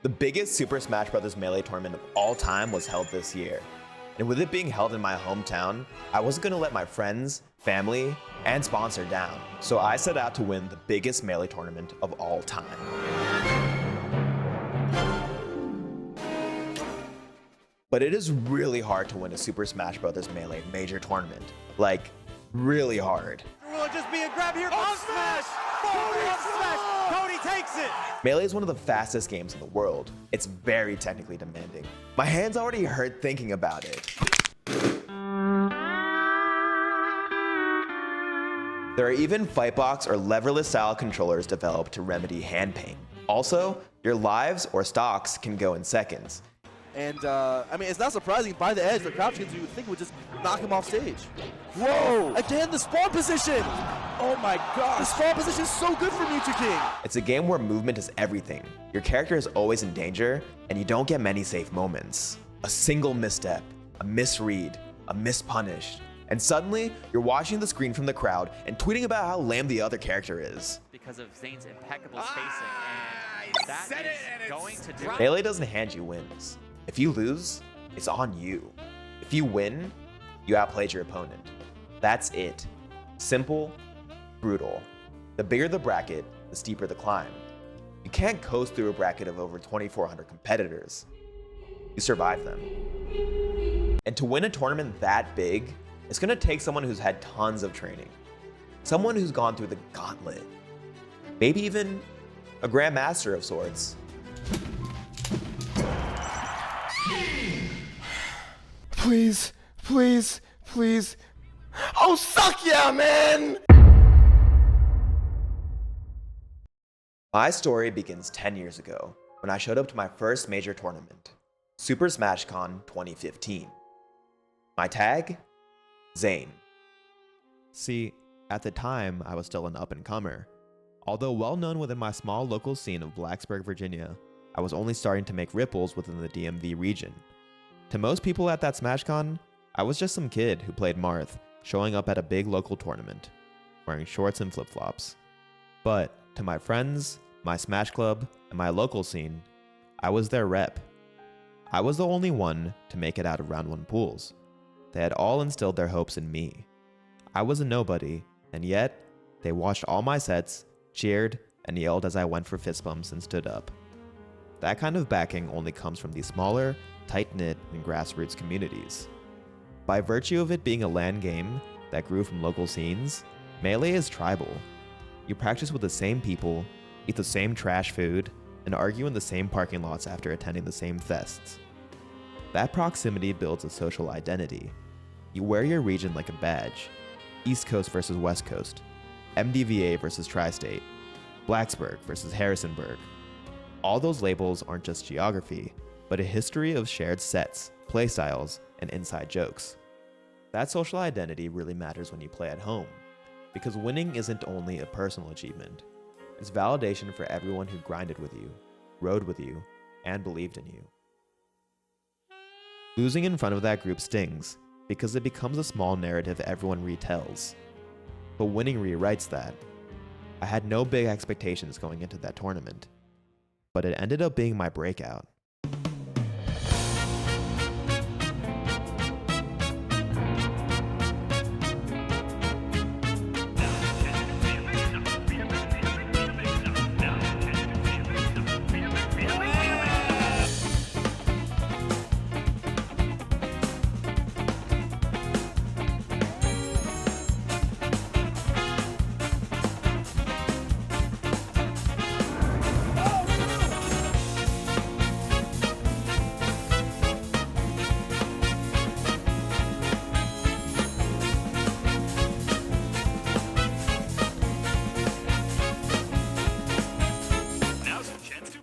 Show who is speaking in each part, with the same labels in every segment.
Speaker 1: The biggest Super Smash Bros. Melee tournament of all time was held this year. And with it being held in my hometown, I wasn't gonna let my friends, family, and sponsor down. So I set out to win the biggest Melee tournament of all time. But it is really hard to win a Super Smash Bros. Melee major tournament. Like, really hard.
Speaker 2: Will it just be a grab here? Up smash! Forward smash! Cody takes it!
Speaker 1: Melee is one of the fastest games in the world. It's very technically demanding. My hands already hurt thinking about it. There are even Fightbox or leverless style controllers developed to remedy hand pain. Also, your lives or stocks can go in seconds.
Speaker 3: And, I mean, it's not surprising by the edge, the crouch kicks you would think would just knock him off stage. Whoa! Again, the spawn position! Oh my god! The spawn position is so good for Mewtwo King!
Speaker 1: It's a game where movement is everything. Your character is always in danger, and you don't get many safe moments. A single misstep, a misread, a mispunish, and suddenly, you're watching the screen from the crowd and tweeting about how lame the other character is.
Speaker 4: Because of Zain's impeccable spacing, and that is going to do it.
Speaker 1: Melee doesn't hand you wins. If you lose, it's on you. If you win, you outplayed your opponent. That's it. Simple, brutal. The bigger the bracket, the steeper the climb. You can't coast through a bracket of over 2,400 competitors. You survive them. And to win a tournament that big, it's gonna take someone who's had tons of training. Someone who's gone through the gauntlet. Maybe even a Grandmaster of sorts.
Speaker 5: Please, please, please. Oh, suck yeah, man!
Speaker 1: My story begins 10 years ago when I showed up to my first major tournament, Super Smash Con 2015. My tag? Zain. See, at the time, I was still an up-and-comer. Although well known within my small local scene of Blacksburg, Virginia, I was only starting to make ripples within the DMV region. To most people at that SmashCon, I was just some kid who played Marth, showing up at a big local tournament, wearing shorts and flip-flops. But to my friends, my Smash Club, and my local scene, I was their rep. I was the only one to make it out of round 1 pools. They had all instilled their hopes in me. I was a nobody, and yet, they watched all my sets, cheered, and yelled as I went for fist bumps and stood up. That kind of backing only comes from these smaller, tight-knit, and grassroots communities. By virtue of it being a LAN game that grew from local scenes, Melee is tribal. You practice with the same people, eat the same trash food, and argue in the same parking lots after attending the same fests. That proximity builds a social identity. You wear your region like a badge. East Coast versus West Coast, MDVA versus Tri-State, Blacksburg versus Harrisonburg. All those labels aren't just geography, but a history of shared sets, playstyles, and inside jokes. That social identity really matters when you play at home, because winning isn't only a personal achievement. It's validation for everyone who grinded with you, rode with you, and believed in you. Losing in front of that group stings, because it becomes a small narrative everyone retells. But winning rewrites that. I had no big expectations going into that tournament, but it ended up being my breakout.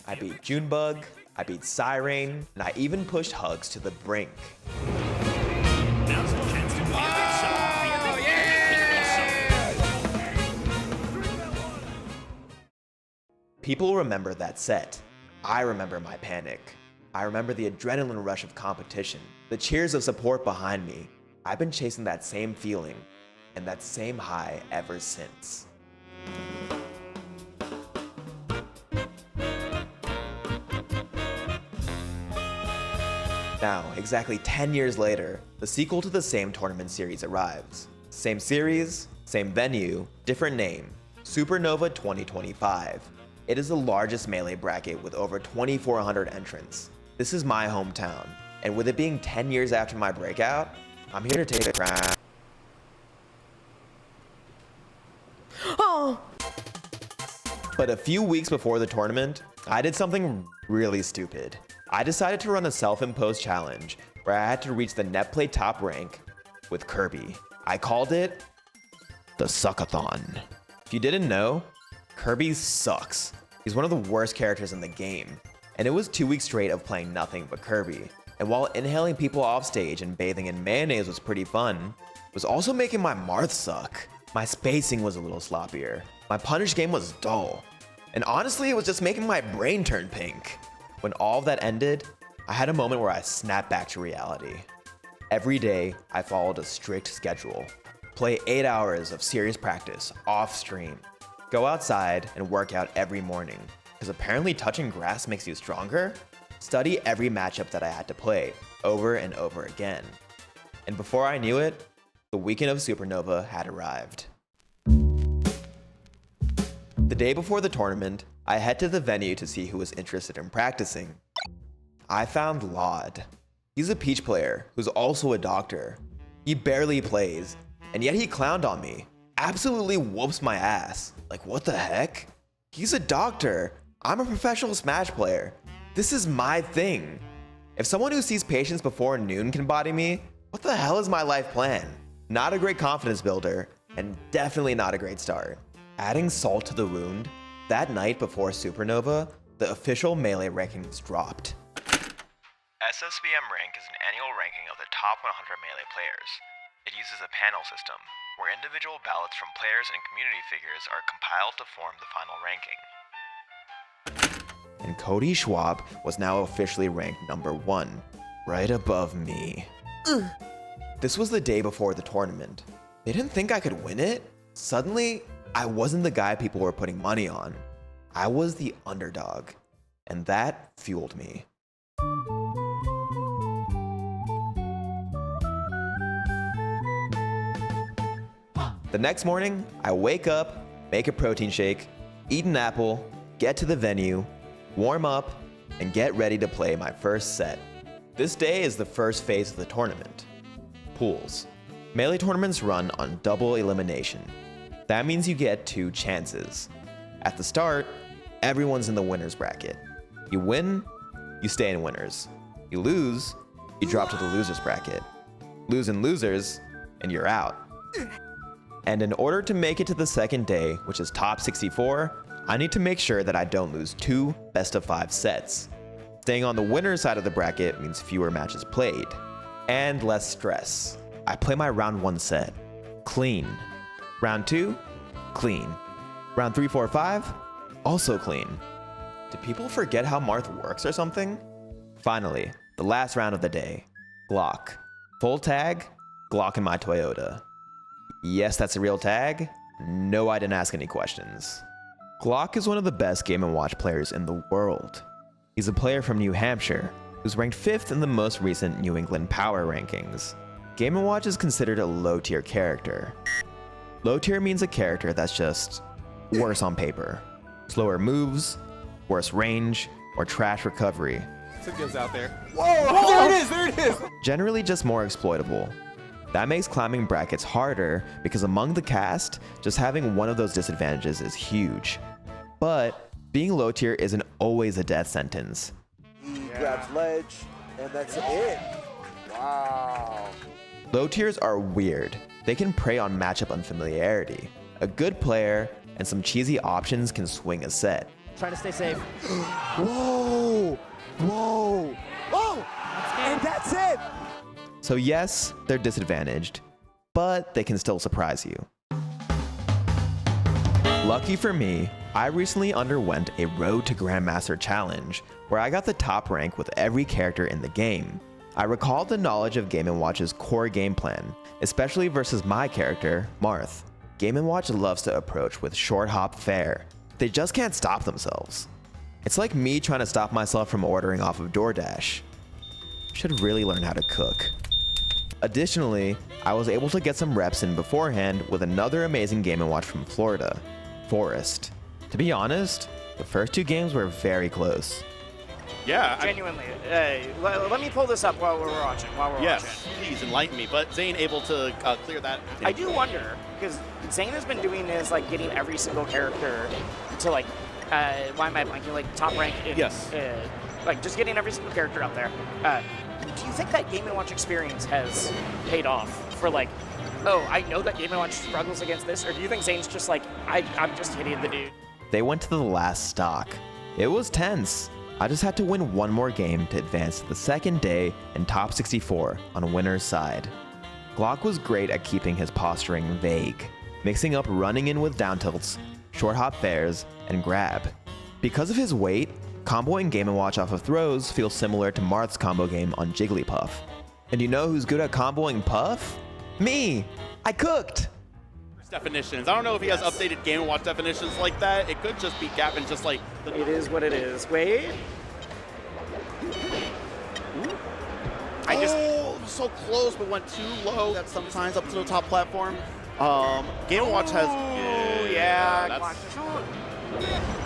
Speaker 1: I beat Junebug, I beat Siren, and I even pushed Hugs to the brink.
Speaker 2: Now's the chance to be
Speaker 1: People remember that set. I remember my panic. I remember the adrenaline rush of competition, the cheers of support behind me. I've been chasing that same feeling and that same high ever since. Now, exactly 10 years later, the sequel to the same tournament series arrives. Same series, same venue, different name, Supernova 2025. It is the largest Melee bracket with over 2,400 entrants. This is my hometown, and with it being 10 years after my breakout, I'm here to take the crown.
Speaker 5: Oh!
Speaker 1: But a few weeks before the tournament, I did something really stupid. I decided to run a self-imposed challenge where I had to reach the net play top rank with Kirby. I called it the Suckathon. If you didn't know, Kirby sucks. He's one of the worst characters in the game, and it was 2 weeks straight of playing nothing but Kirby. And while inhaling people off stage and bathing in mayonnaise was pretty fun, it was also making my Marth suck. My spacing was a little sloppier. My punish game was dull. And honestly, it was just making my brain turn pink. When all of that ended, I had a moment where I snapped back to reality. Every day, I followed a strict schedule. Play 8 hours of serious practice off stream. Go outside and work out every morning, because apparently touching grass makes you stronger. Study every matchup that I had to play over and over again. And before I knew it, the weekend of Supernova had arrived. The day before the tournament, I head to the venue to see who was interested in practicing. I found Laud. He's a Peach player who's also a doctor. He barely plays, and yet he clowned on me. Absolutely whoops my ass. Like, what the heck? He's a doctor. I'm a professional Smash player. This is my thing. If someone who sees patients before noon can body me, what the hell is my life plan? Not a great confidence builder, and definitely not a great start. Adding salt to the wound, that night before Supernova, the official Melee rankings dropped. SSBM rank is an annual ranking of the top 100 Melee players. It uses a panel system, where individual ballots from players and community figures are compiled to form the final ranking. And Cody Schwab was now officially ranked number 1, right above me. This was the day before the tournament. They didn't think I could win it? Suddenly, I wasn't the guy people were putting money on. I was the underdog, and that fueled me. The next morning, I wake up, make a protein shake, eat an apple, get to the venue, warm up, and get ready to play my first set. This day is the first phase of the tournament. Pools. Melee tournaments run on double elimination. That means you get 2 chances. At the start, everyone's in the winner's bracket. You win, you stay in winners. You lose, you drop to the loser's bracket. Lose and losers, and you're out. And in order to make it to the second day, which is top 64, I need to make sure that I don't lose 2 best-of-5 sets. Staying on the winner's side of the bracket means fewer matches played, and less stress. I play my round 1 set, clean. Round 2, clean. Round 3, 4, 5, also clean. Do people forget how Marth works or something? Finally, the last round of the day, Glock. Full tag, Glock in my Toyota. Yes, that's a real tag. No, I didn't ask any questions. Glock is one of the best Game & Watch players in the world. He's a player from New Hampshire, who's ranked 5th in the most recent New England Power rankings. Game & Watch is considered a low-tier character. Low-tier means a character that's just worse on paper. Slower moves, worse range, or trash recovery.
Speaker 5: Some gives out there. Whoa! There it is!
Speaker 1: Generally just more exploitable. That makes climbing brackets harder because among the cast, just having one of those disadvantages is huge. But being low tier isn't always a death sentence.
Speaker 3: Grabs ledge, and that's it. Wow.
Speaker 1: Low tiers are weird. They can prey on matchup unfamiliarity. A good player and some cheesy options can swing a set.
Speaker 2: Trying to stay safe.
Speaker 3: Whoa! Whoa! Oh!
Speaker 2: And that's it!
Speaker 1: So yes, they're disadvantaged, but they can still surprise you. Lucky for me, I recently underwent a Road to Grandmaster challenge where I got the top rank with every character in the game. I recalled the knowledge of Game & Watch's core game plan, especially versus my character, Marth. Game & Watch loves to approach with short hop fare. They just can't stop themselves. It's like me trying to stop myself from ordering off of DoorDash. should really learn how to cook. Additionally, I was able to get some reps in beforehand with another amazing Game & Watch from Florida, Forest. To be honest, the first 2 games were very close.
Speaker 5: Yeah.
Speaker 2: Genuinely. Let me pull this up while we're watching.
Speaker 5: Yes, please enlighten me. But Zain able to clear that.
Speaker 2: I do wonder, because Zain has been doing this, like getting every single character to like, why am I blanking? Like top rank.
Speaker 5: Yes.
Speaker 2: Like just getting every single character up there. Do you think that Game & Watch experience has paid off for like, oh, I know that Game & Watch struggles against this, or do you think Zane's just like, I'm just hitting the dude?
Speaker 1: They went to the last stock. It was tense. I just had to win one more game to advance to the second day and top 64 on winner's side. Glock was great at keeping his posturing vague, mixing up running in with down tilts, short hop fairs, and grab. Because of his weight, comboing Game & Watch off of throws feels similar to Marth's combo game on Jigglypuff. And you know who's good at comboing Puff? Me! I cooked!
Speaker 5: Definitions. I don't know if he has updated Game & Watch definitions like that. It could just be gapping just like...
Speaker 2: It is what it is. Wait.
Speaker 5: So close, but went too low. That's sometimes up to the top platform. Game & Watch has...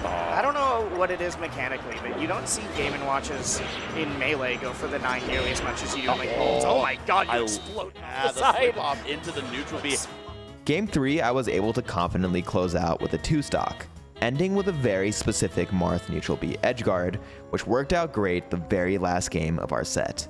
Speaker 2: I don't know what it is mechanically, but you don't see Game & Watches in Melee go for the 9 nearly as much as you do in like bolts. Oh my god, you explode
Speaker 5: the
Speaker 2: side.
Speaker 5: flip off into the neutral B.
Speaker 1: Game 3, I was able to confidently close out with a 2-stock, ending with a very specific Marth neutral B edgeguard, which worked out great the very last game of our set.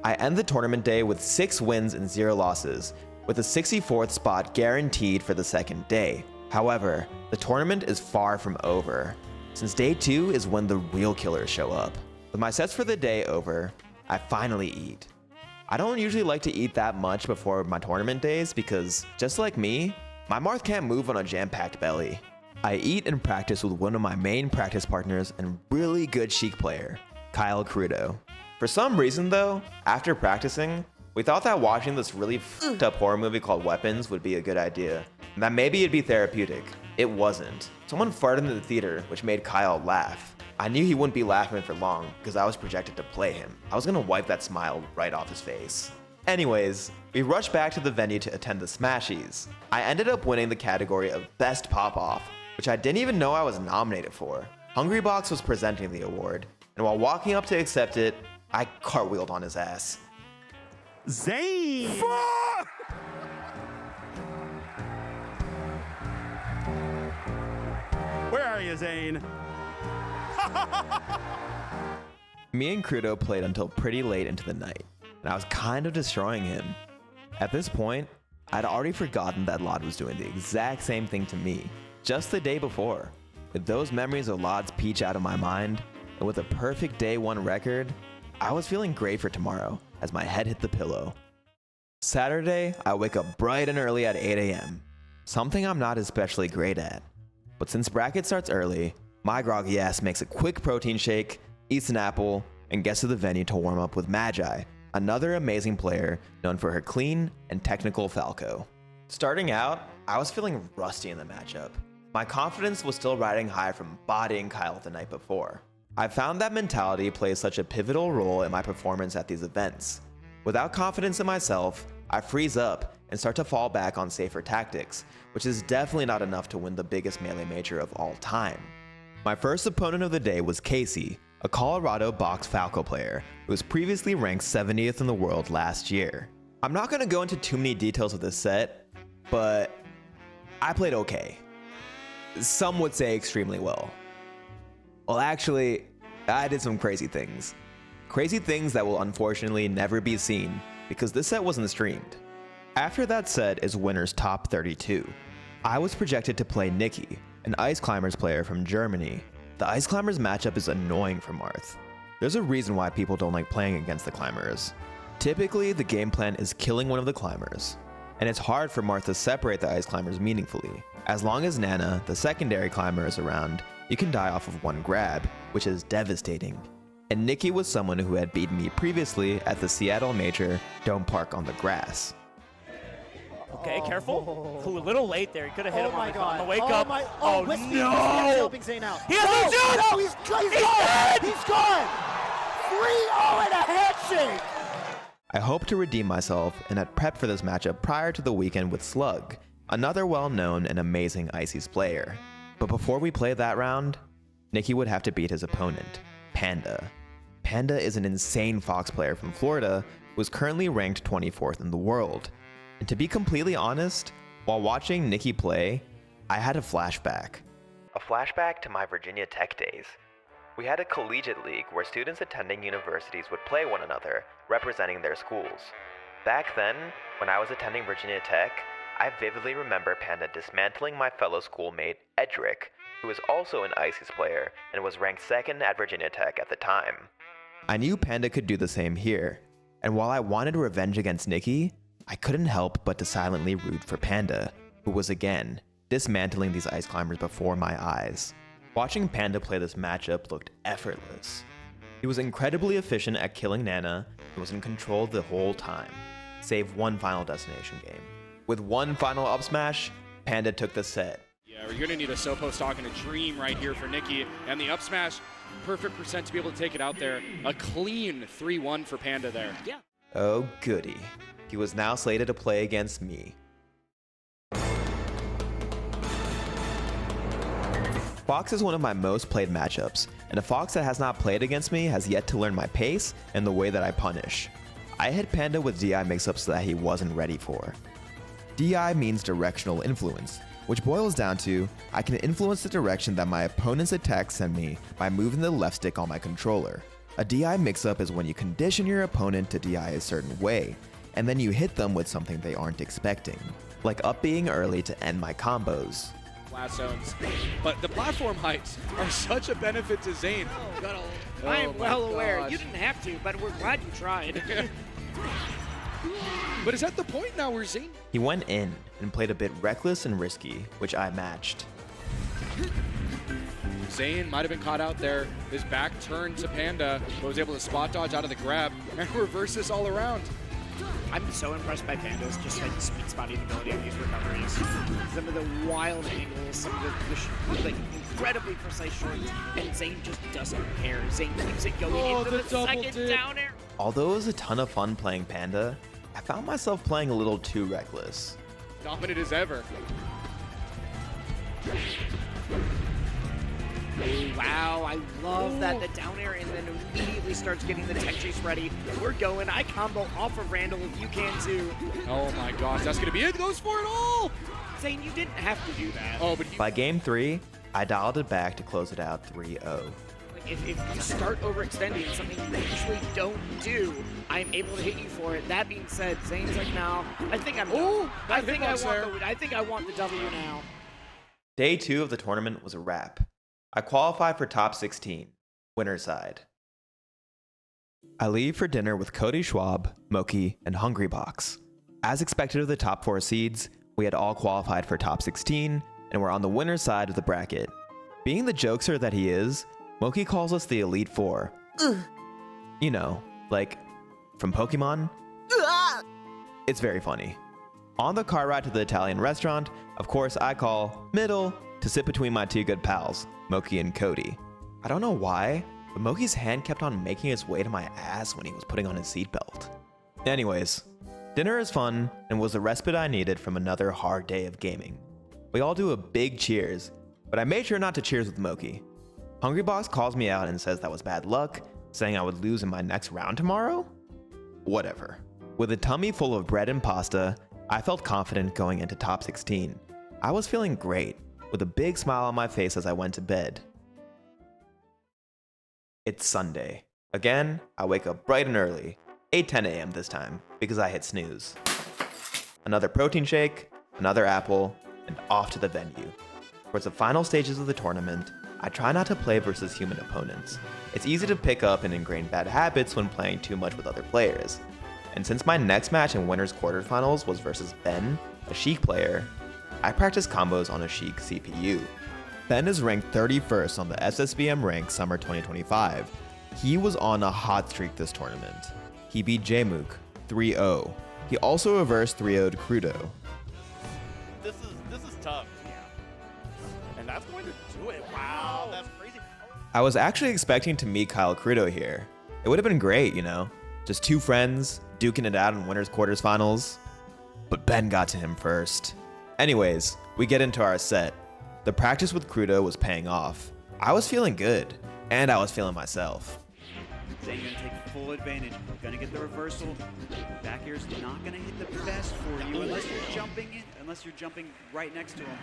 Speaker 1: I end the tournament day with 6 wins and 0 losses, with a 64th spot guaranteed for the second day. However, the tournament is far from over, since day 2 is when the real killers show up. With my sets for the day over, I finally eat. I don't usually like to eat that much before my tournament days because, just like me, my Marth can't move on a jam-packed belly. I eat and practice with one of my main practice partners and really good Sheik player, Kyle Crudo. For some reason though, after practicing, we thought that watching this really f***ed up horror movie called Weapons would be a good idea, and that maybe it'd be therapeutic. It wasn't. Someone farted in the theater, which made Kyle laugh. I knew he wouldn't be laughing for long because I was projected to play him. I was gonna wipe that smile right off his face. Anyways, we rushed back to the venue to attend the Smashies. I ended up winning the category of Best Pop-Off, which I didn't even know I was nominated for. Hungrybox was presenting the award, and while walking up to accept it, I cartwheeled on his ass.
Speaker 5: Zain! Where are you, Zain?
Speaker 1: Me and Crudo played until pretty late into the night, and I was kind of destroying him. At this point, I'd already forgotten that Lod was doing the exact same thing to me, just the day before. With those memories of Lod's peach out of my mind, and with a perfect day 1 record, I was feeling great for tomorrow as my head hit the pillow. Saturday, I wake up bright and early at 8 a.m., something I'm not especially great at. But since bracket starts early, my groggy ass makes a quick protein shake, eats an apple, and gets to the venue to warm up with Magi, another amazing player known for her clean and technical Falco. Starting out, I was feeling rusty in the matchup. My confidence was still riding high from bodying Kyle the night before. I found that mentality plays such a pivotal role in my performance at these events. Without confidence in myself, I freeze up and start to fall back on safer tactics, which is definitely not enough to win the biggest Melee major of all time. My first opponent of the day was Casey, a Colorado box Falco player who was previously ranked 70th in the world last year. I'm not going to go into too many details of this set, but I played okay. Some would say extremely well. Well, actually, I did some crazy things. Crazy things that will unfortunately never be seen because this set wasn't streamed. After that set is winner's top 32. I was projected to play Nikki, an Ice Climbers player from Germany. The Ice Climbers matchup is annoying for Marth. There's a reason why people don't like playing against the Climbers. Typically, the game plan is killing one of the Climbers, and it's hard for Marth to separate the Ice Climbers meaningfully. As long as Nana, the secondary climber, is around, you can die off of one grab, which is devastating. And Nikki was someone who had beaten me previously at the Seattle Major Don't Park on the Grass.
Speaker 2: Okay, careful. Ooh, a little late there. He could have hit him on the wake up.
Speaker 6: Wispy
Speaker 2: No!
Speaker 6: helping Zain out.
Speaker 2: He has no shoot!
Speaker 6: No, he's gone.
Speaker 2: dead!
Speaker 6: He's gone. 3-0 and a handshake.
Speaker 1: I hoped to redeem myself and had prepped for this matchup prior to the weekend with Slug, another well-known and amazing Ices player. But before we played that round, Nicky would have to beat his opponent, Panda. Panda is an insane Fox player from Florida who is currently ranked 24th in the world. And to be completely honest, while watching Nicky play, I had a flashback. A flashback to my Virginia Tech days. We had a collegiate league where students attending universities would play one another, representing their schools. Back then, when I was attending Virginia Tech, I vividly remember Panda dismantling my fellow schoolmate, Edric, who was also an Ices player and was ranked 2nd at Virginia Tech at the time. I knew Panda could do the same here, and while I wanted revenge against Nicky, I couldn't help but to silently root for Panda, who was again dismantling these ice climbers before my eyes. Watching Panda play this matchup looked effortless. He was incredibly efficient at killing Nana and was in control the whole time, save one final destination game. With one final up smash, Panda took the set.
Speaker 6: Yeah, we're gonna need a Sopo stock and a dream right here for Nicky, and the up smash, perfect percent to be able to take it out there. A clean 3-1 for Panda there.
Speaker 2: Yeah.
Speaker 1: Oh goody. He was now slated to play against me. Fox is one of my most played matchups, and a Fox that has not played against me has yet to learn my pace and the way that I punish. I hit Panda with DI mix-ups that he wasn't ready for. DI means directional influence, which boils down to I can influence the direction that my opponent's attacks send me by moving the left stick on my controller. A DI mix-up is when you condition your opponent to DI a certain way, and then you hit them with something they aren't expecting, like up being early to end my combos.
Speaker 6: Blast zones. But the platform heights are such a benefit to Zain.
Speaker 2: I am well aware.
Speaker 6: gosh.
Speaker 2: You didn't have to, but we're glad you tried.
Speaker 6: But is that the point now where Zain...
Speaker 1: He went in and played a bit reckless and risky, which I matched.
Speaker 6: Zain might have been caught out there. His back turned to Panda, but was able to spot dodge out of the grab and reverse this all around.
Speaker 2: I'm so impressed by Panda's just like speed spotting ability on these recoveries. Some of the wild angles, some of the like incredibly precise shots, and Zain just doesn't care. Zain keeps it going into the second down air.
Speaker 1: Although it was a ton of fun playing Panda, I found myself playing a little too reckless.
Speaker 6: Dominant as ever.
Speaker 2: Oh, wow, I love that. The down air and then immediately starts getting the tech chase ready. We're going. I combo off of Randall if you can too.
Speaker 6: Oh my gosh, that's gonna be it. Goes for it all.
Speaker 2: Zain, you didn't have to do that.
Speaker 6: Oh, but he...
Speaker 1: By game 3, I dialed it back to close it out 3-0.
Speaker 2: Like if you start overextending, something you usually don't do, I'm able to hit you for it. That being said, Zane's like, no, I think I'm done. I think I want the W now.
Speaker 1: Day 2 of the tournament was a wrap. I qualified for top 16, winner side. I leave for dinner with Cody Schwab, Moki, and Hungrybox. As expected of the top 4 seeds, we had all qualified for top 16 and were on the winner's side of the bracket. Being the jokester that he is, Moki calls us the Elite Four. You know, like from Pokemon. It's very funny. On the car ride to the Italian restaurant, of course I call middle to sit between my 2 good pals, Moki and Cody. I don't know why, but Moki's hand kept on making its way to my ass when he was putting on his seatbelt. Anyways, dinner is fun and was the respite I needed from another hard day of gaming. We all do a big cheers, but I made sure not to cheers with Moki. Hungrybox calls me out and says that was bad luck, saying I would lose in my next round tomorrow? Whatever. With a tummy full of bread and pasta, I felt confident going into top 16. I was feeling great, with a big smile on my face as I went to bed. It's Sunday. Again, I wake up bright and early, 8:10 a.m. this time, because I hit snooze. Another protein shake, another apple, and off to the venue. Towards the final stages of the tournament, I try not to play versus human opponents. It's easy to pick up and ingrain bad habits when playing too much with other players. And since my next match in winners quarterfinals was versus Ben, a Sheik player, I practice combos on a Sheik CPU. Ben is ranked 31st on the SSBM rank summer 2025. He was on a hot streak this tournament. He beat Jmook 3-0. He also reversed 3-0'd Crudo.
Speaker 5: This is tough. Yeah. And that's going to do it. Wow, that's crazy.
Speaker 1: I was actually expecting to meet Kyle Crudo here. It would have been great, you know? Just 2 friends, duking it out in winners quarters finals. But Ben got to him first. Anyways, we get into our set. The practice with Crudo was paying off. I was feeling good, and I was feeling myself.
Speaker 7: Zain gonna take full advantage. Gonna get the reversal. Back air's not gonna hit the best for you unless you're jumping right next to him.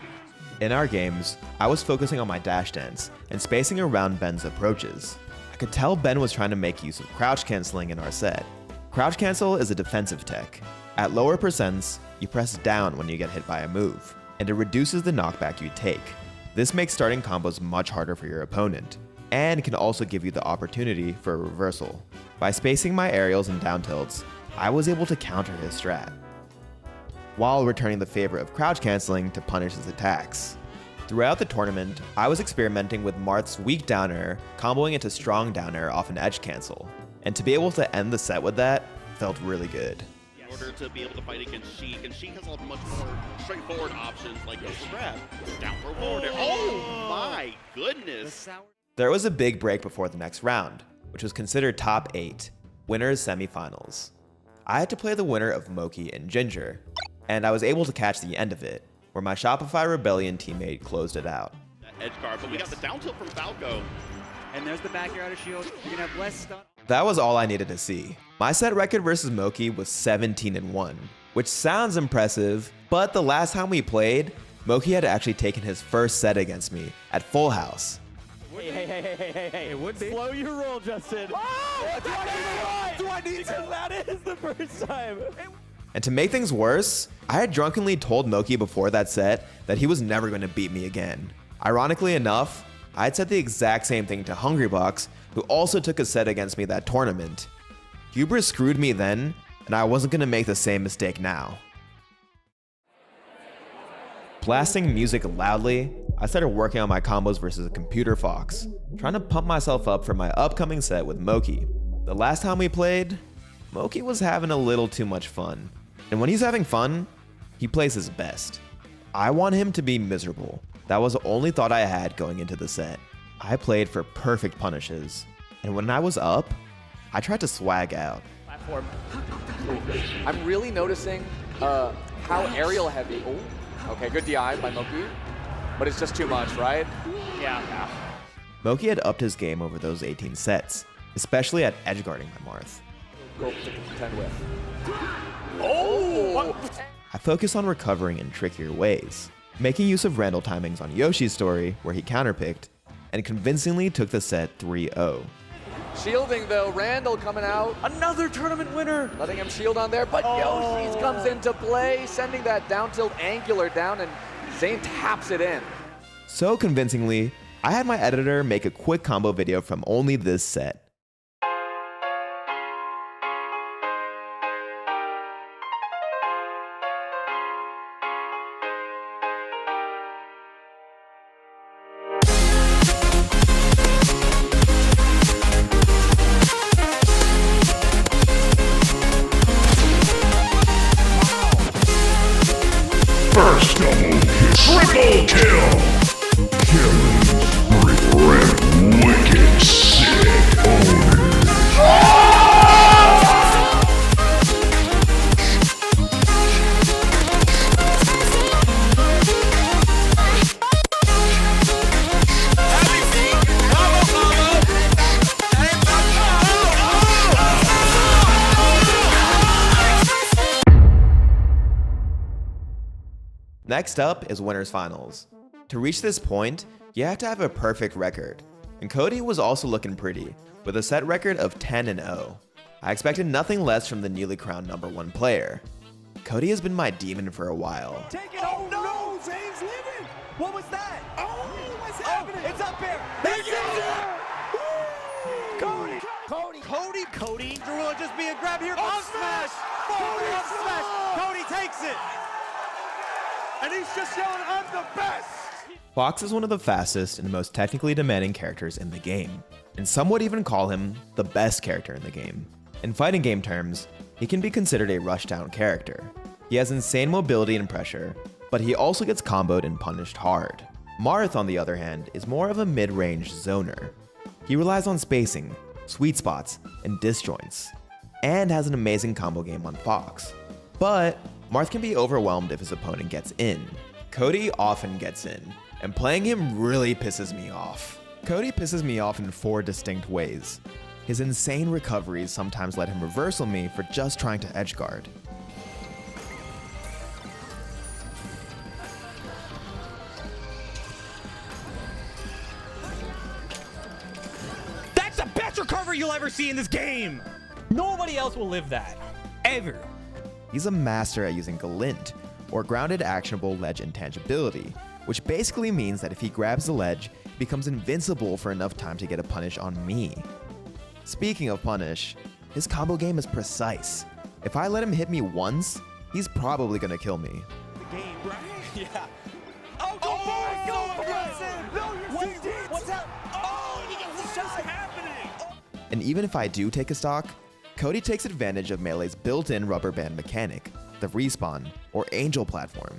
Speaker 1: In our games, I was focusing on my dash dance and spacing around Ben's approaches. I could tell Ben was trying to make use of crouch canceling in our set. Crouch cancel is a defensive tech. At lower percents, you press down when you get hit by a move, and it reduces the knockback you take. This makes starting combos much harder for your opponent, and can also give you the opportunity for a reversal. By spacing my aerials and down tilts, I was able to counter his strat, while returning the favor of crouch canceling to punish his attacks. Throughout the tournament, I was experimenting with Marth's weak down air, comboing into strong down air off an edge cancel, and to be able to end the set with that felt really good.
Speaker 5: In order to be able to fight against Sheik, and Sheik has a much more straightforward options like go for grab, down throw forward. Oh my goodness!
Speaker 1: There was a big break before the next round, which was considered top 8, winners semifinals. I had to play the winner of Moki and Ginger, and I was able to catch the end of it, where my Shopify Rebellion teammate closed it out.
Speaker 5: Edge guard, but we got the down tilt from Falco.
Speaker 7: And there's the back air out of shield. You can have less stun.
Speaker 1: That was all I needed to see. My set record versus Moki was 17-1, which sounds impressive, but the last time we played, Moki had actually taken his first set against me at Full House.
Speaker 8: Hey, it would be.
Speaker 3: Slow your roll, Justin.
Speaker 8: Oh, do I need to? That is the first time.
Speaker 1: And to make things worse, I had drunkenly told Moki before that set that he was never going to beat me again. Ironically enough, I had said the exact same thing to Hungrybox, who also took a set against me that tournament. Hubris screwed me then, and I wasn't going to make the same mistake now. Blasting music loudly, I started working on my combos versus a computer fox, trying to pump myself up for my upcoming set with Moki. The last time we played, Moki was having a little too much fun. And when he's having fun, he plays his best. I want him to be miserable. That was the only thought I had going into the set. I played for perfect punishes, and when I was up, I tried to swag out.
Speaker 2: Platform.
Speaker 8: I'm really noticing how aerial heavy. Oh, okay, good DI by Moki, but it's just too much, right?
Speaker 2: Yeah.
Speaker 1: Moki had upped his game over those 18 sets, especially at edgeguarding my Marth.
Speaker 8: Go to contend with.
Speaker 2: Oh!
Speaker 1: I focused on recovering in trickier ways, making use of Randall timings on Yoshi's story where he counterpicked, and convincingly took the set 3-0.
Speaker 8: Shielding though, Randall coming out. Another tournament winner. Letting him shield on there, but Yoshi's comes into play, sending that down tilt angular down, and Zain taps it in.
Speaker 1: So convincingly, I had my editor make a quick combo video from only this set.
Speaker 9: First double kill. Triple kill. Killing spree. Red wicked sick owners.
Speaker 1: Next up is winners finals. To reach this point, you have to have a perfect record, and Cody was also looking pretty, with a set record of 10-0. I expected nothing less from the newly crowned #1 player. Cody has been my demon for a while.
Speaker 8: Take it! Oh no! Zain's leaving! What was that? Oh, what's happening? It's up there!
Speaker 7: Cody. Will just be a grab here.
Speaker 8: Up smash!
Speaker 7: Up smash! Cody takes it!
Speaker 8: And he's just yelling, I'm the best!
Speaker 1: Fox is one of the fastest and most technically demanding characters in the game, and some would even call him the best character in the game. In fighting game terms, he can be considered a rushdown character. He has insane mobility and pressure, but he also gets comboed and punished hard. Marth, on the other hand, is more of a mid-range zoner. He relies on spacing, sweet spots, and disjoints. and has an amazing combo game on Fox. But Marth can be overwhelmed if his opponent gets in. Cody often gets in, and playing him really pisses me off. Cody pisses me off in 4 distinct ways. His insane recoveries sometimes let him reversal me for just trying to edgeguard.
Speaker 10: That's the best recovery you'll ever see in this game! Nobody else will live that. Ever.
Speaker 1: He's a master at using Galint, or grounded actionable ledge intangibility, which basically means that if he grabs the ledge, he becomes invincible for enough time to get a punish on me. Speaking of punish, his combo game is precise. If I let him hit me once, he's probably gonna kill me.
Speaker 10: The game, right? Yeah. Oh, go for it! Go for it! No, what's that? Oh, what's just happening?
Speaker 1: And even if I do take a stock, Cody takes advantage of Melee's built-in rubber band mechanic, the respawn, or angel platform.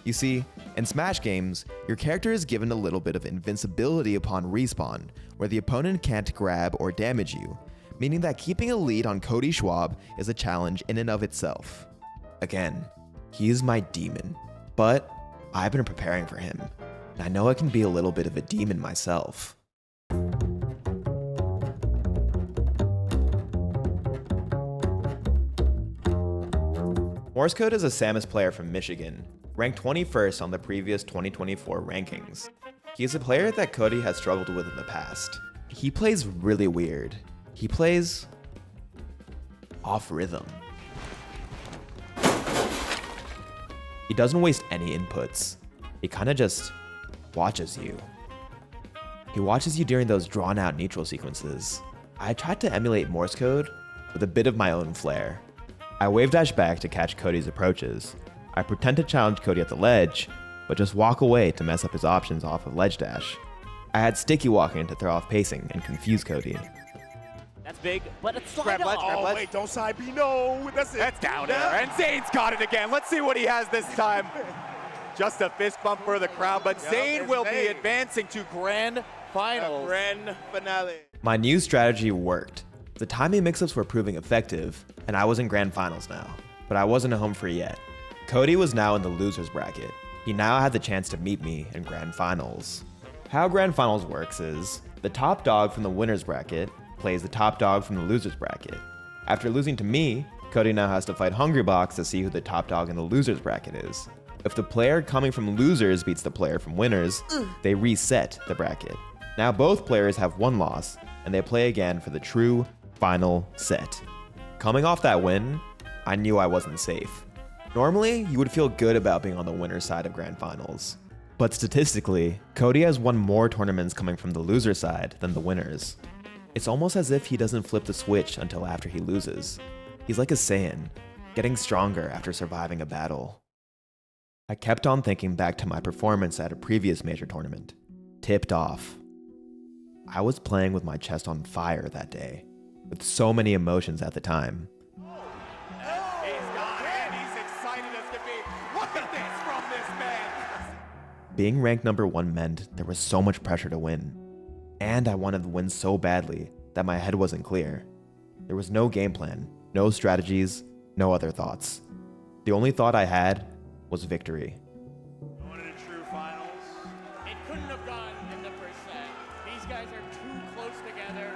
Speaker 1: You see, in Smash games, your character is given a little bit of invincibility upon respawn, where the opponent can't grab or damage you, meaning that keeping a lead on Cody Schwab is a challenge in and of itself. Again, he is my demon, but I've been preparing for him, and I know I can be a little bit of a demon myself. Morse Code is a Samus player from Michigan, ranked 21st on the previous 2024 rankings. He is a player that Cody has struggled with in the past. He plays really weird. He plays off rhythm. He doesn't waste any inputs. He kinda just watches you. He watches you during those drawn out neutral sequences. I tried to emulate Morse Code with a bit of my own flair. I wave dash back to catch Cody's approaches. I pretend to challenge Cody at the ledge, but just walk away to mess up his options off of ledge dash. I had sticky walking to throw off pacing and confuse Cody.
Speaker 2: That's big, but it's slide
Speaker 10: Grab ledge,
Speaker 2: off.
Speaker 10: grab ledge.
Speaker 5: Wait, don't side B, no. That's it.
Speaker 10: That's down air, and Zane's got it again. Let's see what he has this time. Just a fist bump for the crowd, but Zain will be advancing to grand finals.
Speaker 5: Grand finale.
Speaker 1: My new strategy worked. The timing mix-ups were proving effective, and I was in grand finals now, but I wasn't home free yet. Cody was now in the losers bracket. He now had the chance to meet me in grand finals. How grand finals works is, the top dog from the winners bracket plays the top dog from the losers bracket. After losing to me, Cody now has to fight Hungrybox to see who the top dog in the losers bracket is. If the player coming from losers beats the player from winners, they reset the bracket. Now both players have one loss, and they play again for the true final set. Coming off that win, I knew I wasn't safe. Normally, you would feel good about being on the winner's side of grand finals. But statistically, Cody has won more tournaments coming from the loser side than the winners. It's almost as if he doesn't flip the switch until after he loses. He's like a Saiyan, getting stronger after surviving a battle. I kept on thinking back to my performance at a previous major tournament, Tipped Off. I was playing with my chest on fire that day, with so many emotions at the time.
Speaker 10: He's got it. He's excited as can be. Look at this from this man.
Speaker 1: Being ranked number 1 meant there was so much pressure to win. And I wanted to win so badly that my head wasn't clear. There was no game plan, no strategies, no other thoughts. The only thought I had was victory.
Speaker 10: Going into true finals.
Speaker 2: It couldn't have gone in the first set. These guys are too close together.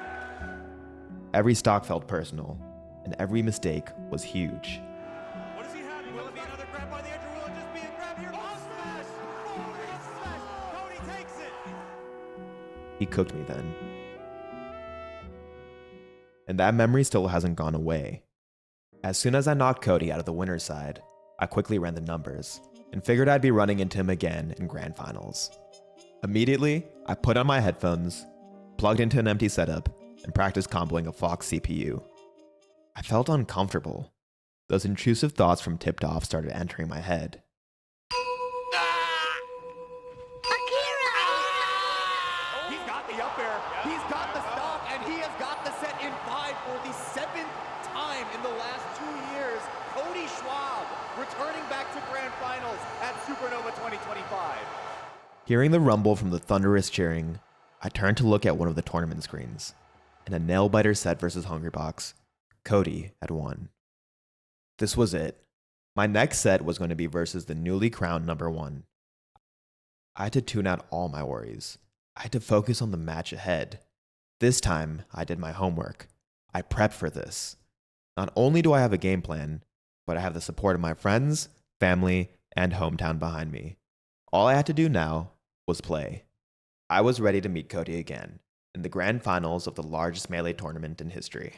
Speaker 1: Every stock felt personal, and every mistake was huge.
Speaker 10: What does he have? Will it be another grab by the edge, or will it just be a grab here? Oh, smash! Oh, it's smash! Cody takes it!
Speaker 1: He cooked me then. And that memory still hasn't gone away. As soon as I knocked Cody out of the winner's side, I quickly ran the numbers and figured I'd be running into him again in grand finals. Immediately, I put on my headphones, plugged into an empty setup, and practiced comboing a Fox CPU. I felt uncomfortable. Those intrusive thoughts from Tipped Off started entering my head.
Speaker 10: He's got the up air, he's got the stock, and he has got the set in 5 for the 7th time in the last 2 years. Cody Schwab returning back to grand finals at Supernova 2025.
Speaker 1: Hearing the rumble from the thunderous cheering, I turned to look at one of the tournament screens. In a nail-biter set versus Hungrybox, Cody had won. This was it. My next set was going to be versus the newly crowned number 1. I had to tune out all my worries. I had to focus on the match ahead. This time, I did my homework. I prepped for this. Not only do I have a game plan, but I have the support of my friends, family, and hometown behind me. All I had to do now was play. I was ready to meet Cody again in the grand finals of the largest Melee tournament in history.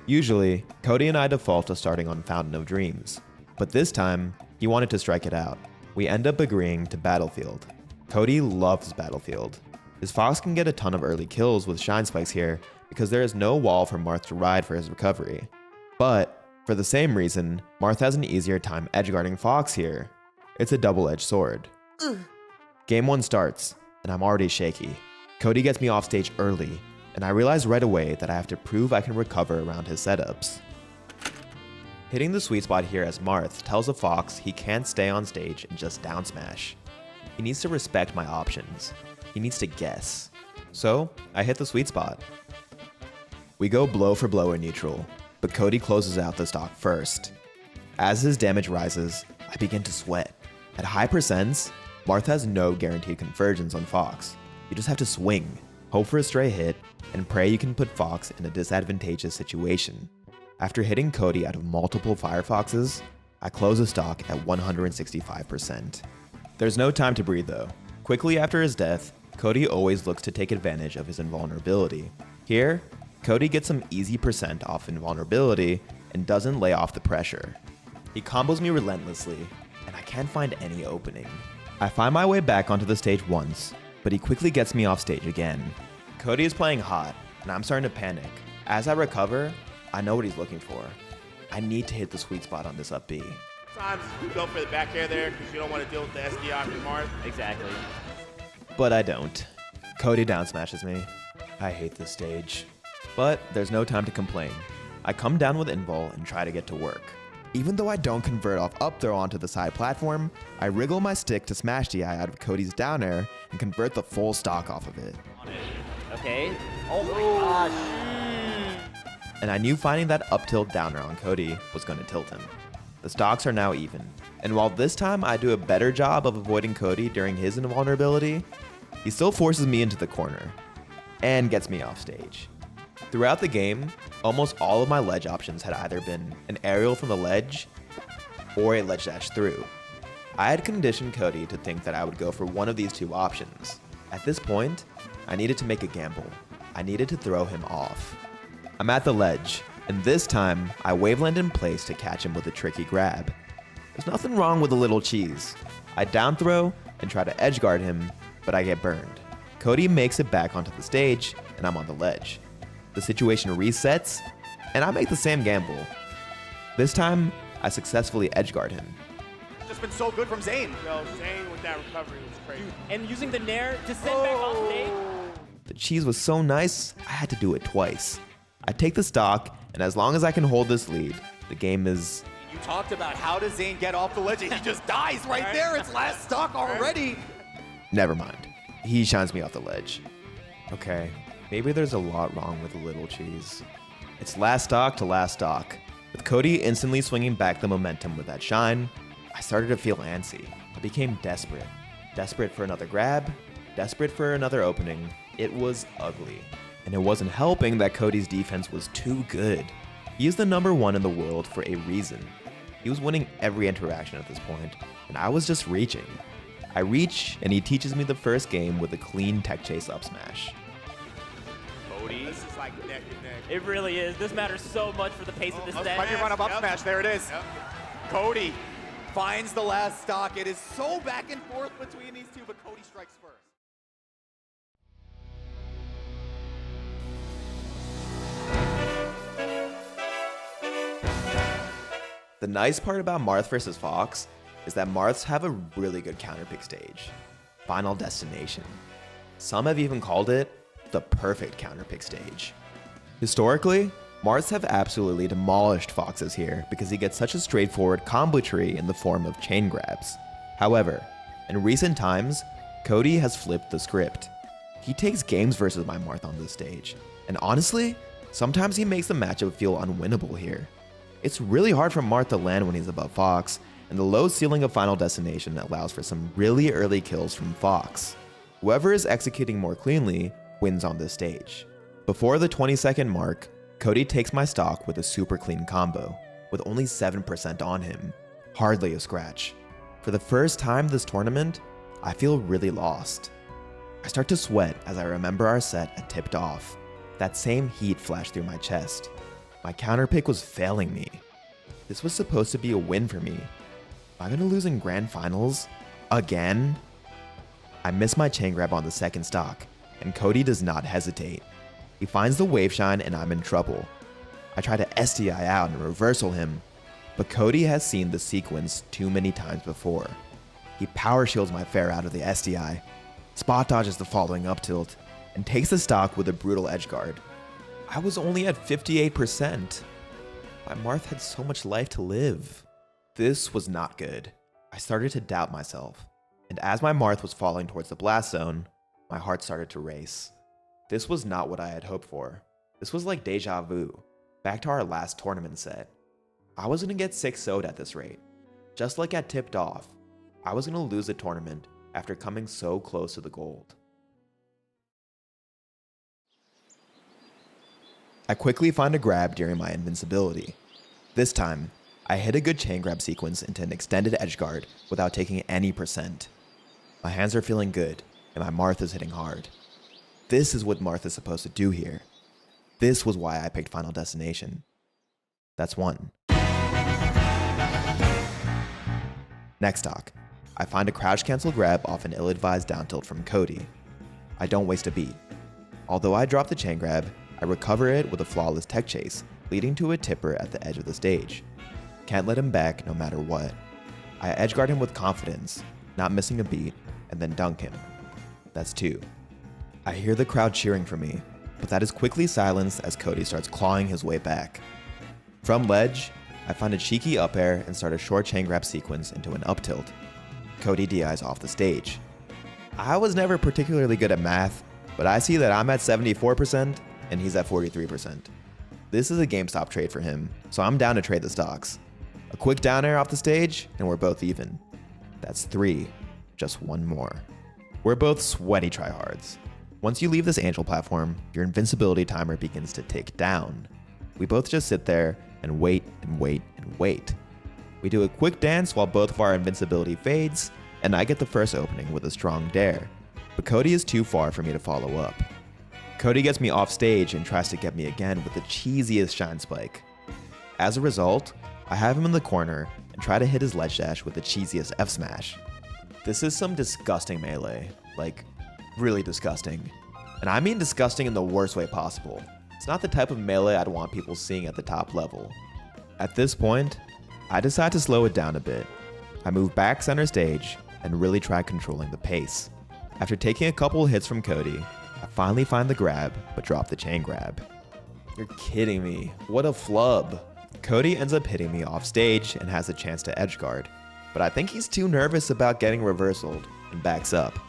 Speaker 1: Usually, Cody and I default to starting on Fountain of Dreams, but this time, he wanted to strike it out. We end up agreeing to Battlefield. Cody loves Battlefield. His Fox can get a ton of early kills with Shine Spikes here because there is no wall for Marth to ride for his recovery. But, for the same reason, Marth has an easier time edgeguarding Fox here. It's a double-edged sword. Game 1 starts, and I'm already shaky. Cody gets me off stage early, and I realize right away that I have to prove I can recover around his setups. Hitting the sweet spot here as Marth tells a Fox he can't stay on stage and just down smash. He needs to respect my options. He needs to guess. So, I hit the sweet spot. We go blow for blow in neutral, but Cody closes out the stock first. As his damage rises, I begin to sweat. At high percents, Marth has no guaranteed conversions on Fox. You just have to swing, hope for a stray hit, and pray you can put Fox in a disadvantageous situation. After hitting Cody out of multiple Firefoxes, I close the stock at 165%. There's no time to breathe though. Quickly after his death, Cody always looks to take advantage of his invulnerability. Here, Cody gets some easy percent off invulnerability and doesn't lay off the pressure. He combos me relentlessly, and I can't find any opening. I find my way back onto the stage once, but he quickly gets me off stage again. Cody is playing hot, and I'm starting to panic. As I recover, I know what he's looking for. I need to hit the sweet spot on this up B.
Speaker 10: Sometimes you go for the back air there because you don't want to deal with the SDI from Marth.
Speaker 2: Exactly.
Speaker 1: But I don't. Cody down smashes me. I hate this stage. But there's no time to complain. I come down with invul and try to get to work. Even though I don't convert off up throw onto the side platform, I wriggle my stick to smash DI out of Cody's down air and convert the full stock off of it.
Speaker 2: Okay. Oh my gosh.
Speaker 1: And I knew finding that up tilt downer on Cody was going to tilt him. The stocks are now even. And while this time I do a better job of avoiding Cody during his invulnerability, he still forces me into the corner and gets me off stage. Throughout the game, almost all of my ledge options had either been an aerial from the ledge or a ledge dash through. I had conditioned Cody to think that I would go for one of these two options. At this point, I needed to make a gamble. I needed to throw him off. I'm at the ledge, and this time, I waveland in place to catch him with a tricky grab. There's nothing wrong with a little cheese. I down throw and try to edgeguard him, but I get burned. Cody makes it back onto the stage, and I'm on the ledge. The situation resets, and I make the same gamble. This time, I successfully edgeguard him.
Speaker 10: Just been so good from Zain.
Speaker 5: Yo, Zain with that recovery was crazy.
Speaker 10: Dude, and using the nair to send back off stage.
Speaker 1: The cheese was so nice, I had to do it twice. I take the stock, and as long as I can hold this lead, the game is...
Speaker 10: You talked about how does Zain get off the ledge, and he just dies right there. It's last stock already.
Speaker 1: Never mind. He shines me off the ledge. Okay, maybe there's a lot wrong with the little cheese. It's last stock to last stock. With Cody instantly swinging back the momentum with that shine, I started to feel antsy. I became desperate. Desperate for another grab, desperate for another opening. It was ugly. And it wasn't helping that Cody's defense was too good. He is the number 1 in the world for a reason. He was winning every interaction at this point, and I was just reaching. I reach, and he teaches me the first game with a clean tech chase up smash.
Speaker 10: Cody. This is like neck and neck.
Speaker 11: It really is. This matters so much for the pace of this set.
Speaker 10: Might be run up smash. There it is. Yep. Cody finds the last stock. It is so back and forth between these two, but Cody strikes first.
Speaker 1: The nice part about Marth vs. Fox is that Marths have a really good counterpick stage. Final Destination. Some have even called it the perfect counterpick stage. Historically, Marths have absolutely demolished Foxes here because he gets such a straightforward combo tree in the form of chain grabs. However, in recent times, Cody has flipped the script. He takes games versus my Marth on this stage, and honestly, sometimes he makes the matchup feel unwinnable here. It's really hard for Marth to land when he's above Fox, and the low ceiling of Final Destination allows for some really early kills from Fox. Whoever is executing more cleanly wins on this stage. Before the 20-second mark, Cody takes my stock with a super clean combo, with only 7% on him. Hardly a scratch. For the first time this tournament, I feel really lost. I start to sweat as I remember our set had tipped off. That same heat flashed through my chest. My counter pick was failing me. This was supposed to be a win for me. Am I gonna lose in grand finals? Again? I miss my chain grab on the second stock, and Cody does not hesitate. He finds the wave shine and I'm in trouble. I try to SDI out and reversal him, but Cody has seen the sequence too many times before. He power shields my fair out of the SDI, spot dodges the following up tilt, and takes the stock with a brutal edgeguard. I was only at 58%. My Marth had so much life to live. This was not good. I started to doubt myself, and as my Marth was falling towards the blast zone, my heart started to race. This was not what I had hoped for. This was like deja vu, back to our last tournament set. I was gonna get 6-0'd at this rate. Just like at tipped off, I was gonna lose the tournament after coming so close to the gold. I quickly find a grab during my invincibility. This time, I hit a good chain grab sequence into an extended edgeguard without taking any percent. My hands are feeling good, and my Marth is hitting hard. This is what Marth is supposed to do here. This was why I picked Final Destination. That's one. Next stock, I find a crouch cancel grab off an ill-advised down tilt from Cody. I don't waste a beat. Although I drop the chain grab, I recover it with a flawless tech chase, leading to a tipper at the edge of the stage. Can't let him back no matter what. I edgeguard him with confidence, not missing a beat, and then dunk him. That's two. I hear the crowd cheering for me, but that is quickly silenced as Cody starts clawing his way back. From ledge, I find a cheeky up air and start a short chain grab sequence into an up tilt. Cody DIs off the stage. I was never particularly good at math, but I see that I'm at 74% and he's at 43%. This is a GameStop trade for him, so I'm down to trade the stocks. A quick down air off the stage and we're both even. That's three, just one more. We're both sweaty tryhards. Once you leave this angel platform, your invincibility timer begins to tick down. We both just sit there and wait and wait and wait. We do a quick dance while both of our invincibility fades, and I get the first opening with a strong dare, but Cody is too far for me to follow up. Cody gets me off stage and tries to get me again with the cheesiest shine spike. As a result, I have him in the corner and try to hit his ledge dash with the cheesiest F smash. This is some disgusting melee, like really disgusting. And I mean disgusting in the worst way possible. It's not the type of melee I'd want people seeing at the top level. At this point, I decide to slow it down a bit. I move back center stage and really try controlling the pace. After taking a couple hits from Cody, I finally find the grab, but drop the chain grab. You're kidding me. What a flub. Cody ends up hitting me off stage and has a chance to edgeguard, but I think he's too nervous about getting reversaled and backs up.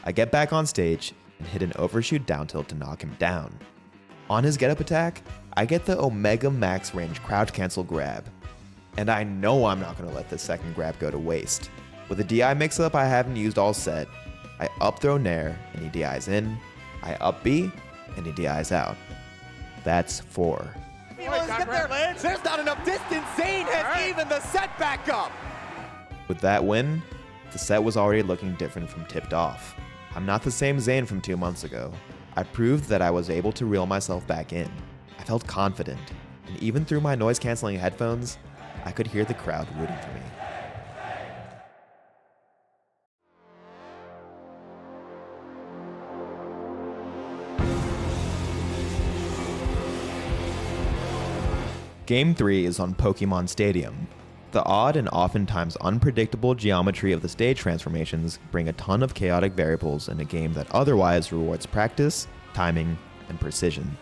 Speaker 1: I get back on stage and hit an overshoot down tilt to knock him down. On his get up attack, I get the Omega Max range crouch cancel grab. And I know I'm not going to let this second grab go to waste. With a DI mix up I haven't used all set, I up throw Nair and he DIs in, I up B and he DIs out. That's 4.
Speaker 10: There's not enough distance. Zain has evened the set back up.
Speaker 1: With that win, the set was already looking different from tipped off. I'm not the same Zain from 2 months ago. I proved that I was able to reel myself back in. I felt confident, and even through my noise-canceling headphones, I could hear the crowd rooting for me. Game 3 is on Pokemon Stadium. The odd and oftentimes unpredictable geometry of the stage transformations bring a ton of chaotic variables in a game that otherwise rewards practice, timing, and precision.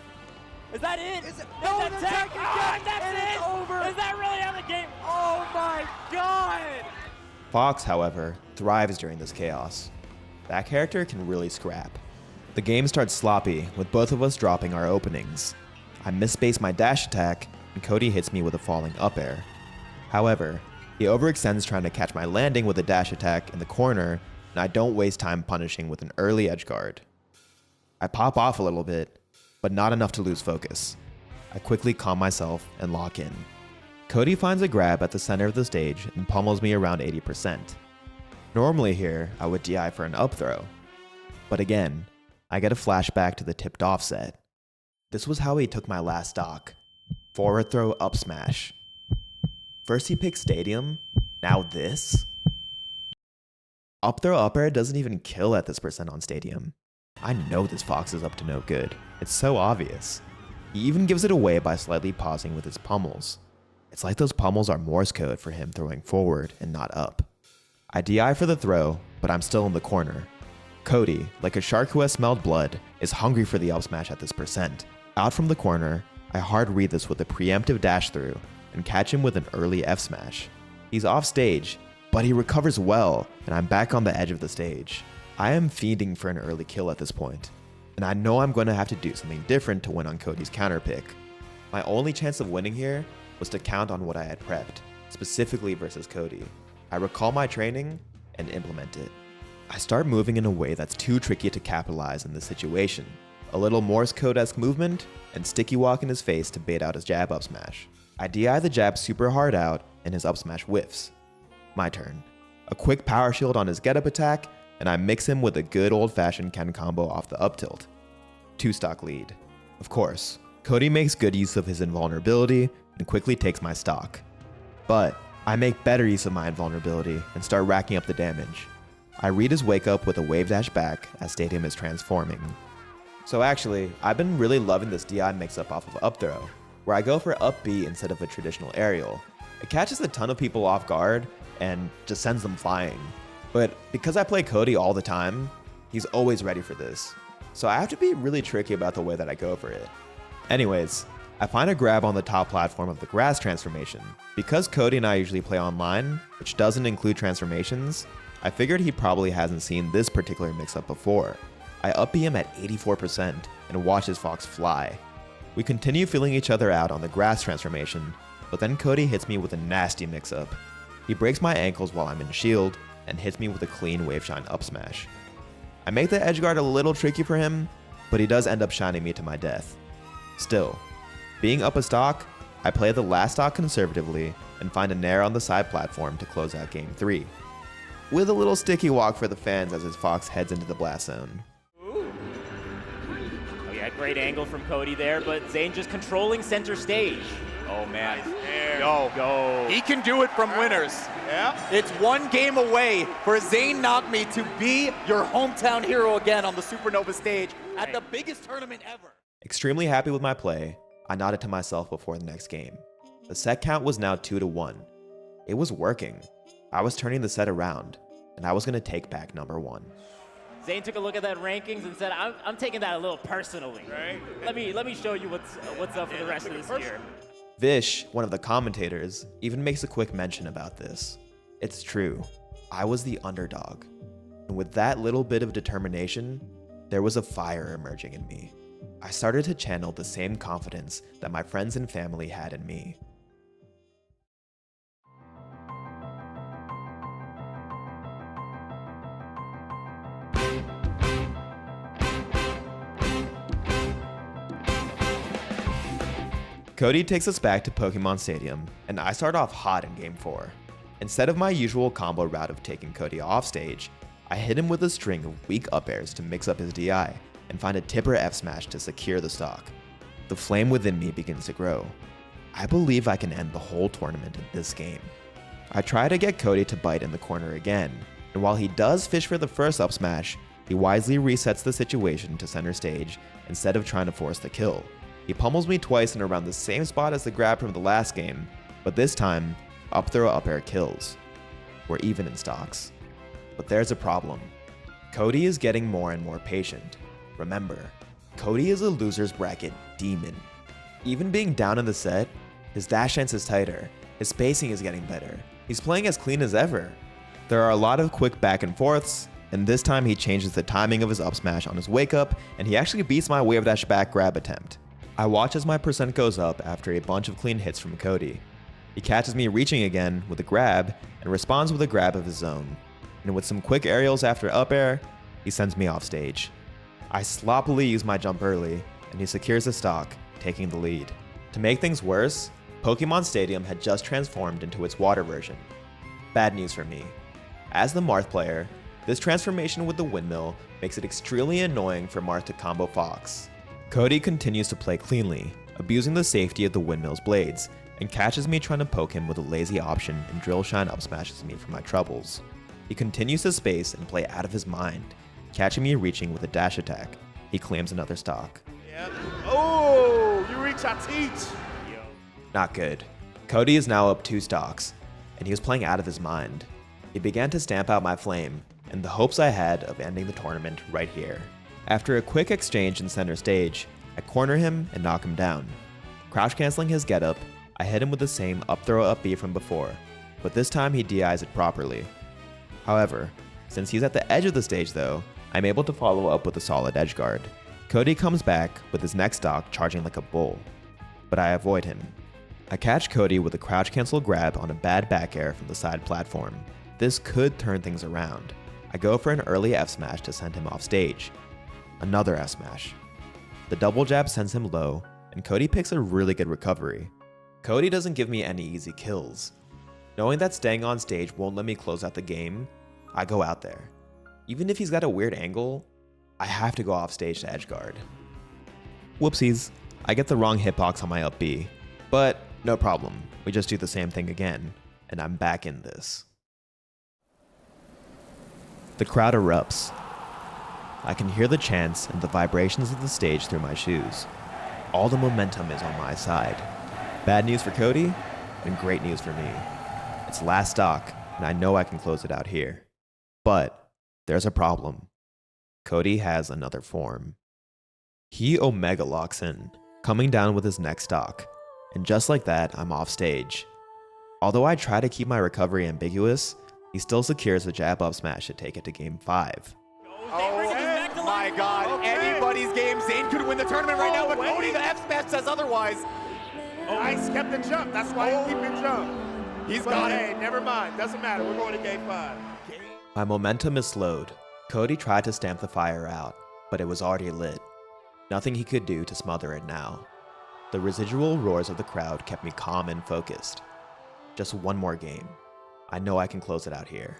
Speaker 11: Is that it?
Speaker 10: Is it?
Speaker 11: No,
Speaker 10: Is
Speaker 11: attack
Speaker 10: that
Speaker 11: again! That's
Speaker 10: it!
Speaker 11: it!
Speaker 10: It's over!
Speaker 11: Is that really how the game? Oh my god!
Speaker 1: Fox, however, thrives during this chaos. That character can really scrap. The game starts sloppy, with both of us dropping our openings. I misspace my dash attack, and Cody hits me with a falling up air. However, he overextends trying to catch my landing with a dash attack in the corner, and I don't waste time punishing with an early edgeguard. I pop off a little bit, but not enough to lose focus. I quickly calm myself and lock in. Cody finds a grab at the center of the stage and pummels me around 80%. Normally here, I would DI for an up throw. But again, I get a flashback to the tipped offset. This was how he took my last stock. Forward throw up smash. First he picked Stadium, now this? Up throw up air doesn't even kill at this percent on Stadium. I know this Fox is up to no good. It's so obvious. He even gives it away by slightly pausing with his pummels. It's like those pummels are Morse code for him throwing forward and not up. I DI for the throw, but I'm still in the corner. Cody, like a shark who has smelled blood, is hungry for the up smash at this percent. Out from the corner, I hard read this with a preemptive dash through and catch him with an early F smash. He's off stage, but he recovers well, and I'm back on the edge of the stage. I am fiending for an early kill at this point, and I know I'm going to have to do something different to win on Cody's counter pick. My only chance of winning here was to count on what I had prepped, specifically versus Cody. I recall my training and implement it. I start moving in a way that's too tricky to capitalize in this situation. A little Morse code-esque movement and sticky walk in his face to bait out his jab up smash. I DI the jab super hard out and his up smash whiffs. My turn. A quick power shield on his get up attack and I mix him with a good old-fashioned Ken combo off the up tilt. 2-stock lead. Of course, Cody makes good use of his invulnerability and quickly takes my stock. But I make better use of my invulnerability and start racking up the damage. I read his wake up with a wave dash back as Stadium is transforming. So actually, I've been really loving this DI mix-up off of up throw, where I go for up B instead of a traditional aerial. It catches a ton of people off guard and just sends them flying. But because I play Cody all the time, he's always ready for this. So I have to be really tricky about the way that I go for it. Anyways, I find a grab on the top platform of the grass transformation. Because Cody and I usually play online, which doesn't include transformations, I figured he probably hasn't seen this particular mix-up before. I up B him at 84% and watch his Fox fly. We continue feeling each other out on the grass transformation, but then Cody hits me with a nasty mix-up. He breaks my ankles while I'm in shield and hits me with a clean wave shine up smash. I make the edgeguard a little tricky for him, but he does end up shining me to my death. Still, being up a stock, I play the last stock conservatively and find a nair on the side platform to close out game 3. With a little sticky walk for the fans as his Fox heads into the blast zone.
Speaker 11: Ooh. Oh yeah, great angle from Cody there, but Zain just controlling center stage. Oh man, go.
Speaker 10: He can do it from winners.
Speaker 11: Yeah.
Speaker 10: It's one game away for Zain Nakmi to be your hometown hero again on the Supernova stage at the biggest tournament ever.
Speaker 1: Extremely happy with my play, I nodded to myself before the next game. The set count was now 2-1. It was working. I was turning the set around, and I was going to take back number 1.
Speaker 11: Zain took a look at that rankings and said, I'm taking that a little personally. Right? Let me show you what's up for the rest of this year.
Speaker 1: Vish, one of the commentators, even makes a quick mention about this. It's true. I was the underdog. And with that little bit of determination, there was a fire emerging in me. I started to channel the same confidence that my friends and family had in me. Cody takes us back to Pokemon Stadium, and I start off hot in Game 4. Instead of my usual combo route of taking Cody off stage, I hit him with a string of weak up airs to mix up his DI, and find a tipper F smash to secure the stock. The flame within me begins to grow. I believe I can end the whole tournament in this game. I try to get Cody to bite in the corner again, and while he does fish for the first up smash, he wisely resets the situation to center stage instead of trying to force the kill. He pummels me twice in around the same spot as the grab from the last game, but this time, up throw up air kills. We're even in stocks. But there's a problem. Cody is getting more and more patient. Remember, Cody is a loser's bracket demon. Even being down in the set, his dash dance is tighter, his spacing is getting better, he's playing as clean as ever. There are a lot of quick back and forths, and this time he changes the timing of his up smash on his wake up, and he actually beats my wave dash back grab attempt. I watch as my percent goes up after a bunch of clean hits from Cody. He catches me reaching again with a grab and responds with a grab of his own. And with some quick aerials after up air, he sends me off stage. I sloppily use my jump early, and he secures the stock, taking the lead. To make things worse, Pokemon Stadium had just transformed into its water version. Bad news for me. As the Marth player, this transformation with the windmill makes it extremely annoying for Marth to combo Fox. Cody continues to play cleanly, abusing the safety of the windmill's blades, and catches me trying to poke him with a lazy option and drill shine up smashes me for my troubles. He continues to space and play out of his mind, catching me reaching with a dash attack. He claims another stock.
Speaker 10: Yep. Oh, you reach, I teach.
Speaker 1: Not good. Cody is now up 2 stocks, and he was playing out of his mind. He began to stamp out my flame, and the hopes I had of ending the tournament right here. After a quick exchange in center stage, I corner him and knock him down. Crouch canceling his getup, I hit him with the same up throw up B from before, but this time he DIs it properly. However, since he's at the edge of the stage though, I'm able to follow up with a solid edgeguard. Cody comes back with his next stock charging like a bull, but I avoid him. I catch Cody with a crouch cancel grab on a bad back air from the side platform. This could turn things around. I go for an early F smash to send him off stage. Another F smash. The double jab sends him low, and Cody picks a really good recovery. Cody doesn't give me any easy kills. Knowing that staying on stage won't let me close out the game, I go out there. Even if he's got a weird angle, I have to go off stage to edgeguard. Whoopsies, I get the wrong hitbox on my up B, but no problem, we just do the same thing again, and I'm back in this. The crowd erupts. I can hear the chants and the vibrations of the stage through my shoes. All the momentum is on my side. Bad news for Cody, and great news for me. It's last stock, and I know I can close it out here. But there's a problem. Cody has another form. He Omega locks in, coming down with his next stock, and just like that, I'm off stage. Although I try to keep my recovery ambiguous, he still secures a jab up smash to take it to game 5.
Speaker 10: Oh my God, anybody's game. Zain could win the tournament right now, but Cody, the F smash says otherwise.
Speaker 12: Oh, Ice kept the jump. That's why he keep the jump.
Speaker 10: He's got it.
Speaker 12: Hey, never mind. Doesn't matter. We're going to game 5.
Speaker 1: My momentum is slowed. Cody tried to stamp the fire out, but it was already lit. Nothing he could do to smother it now. The residual roars of the crowd kept me calm and focused. Just one more game. I know I can close it out here.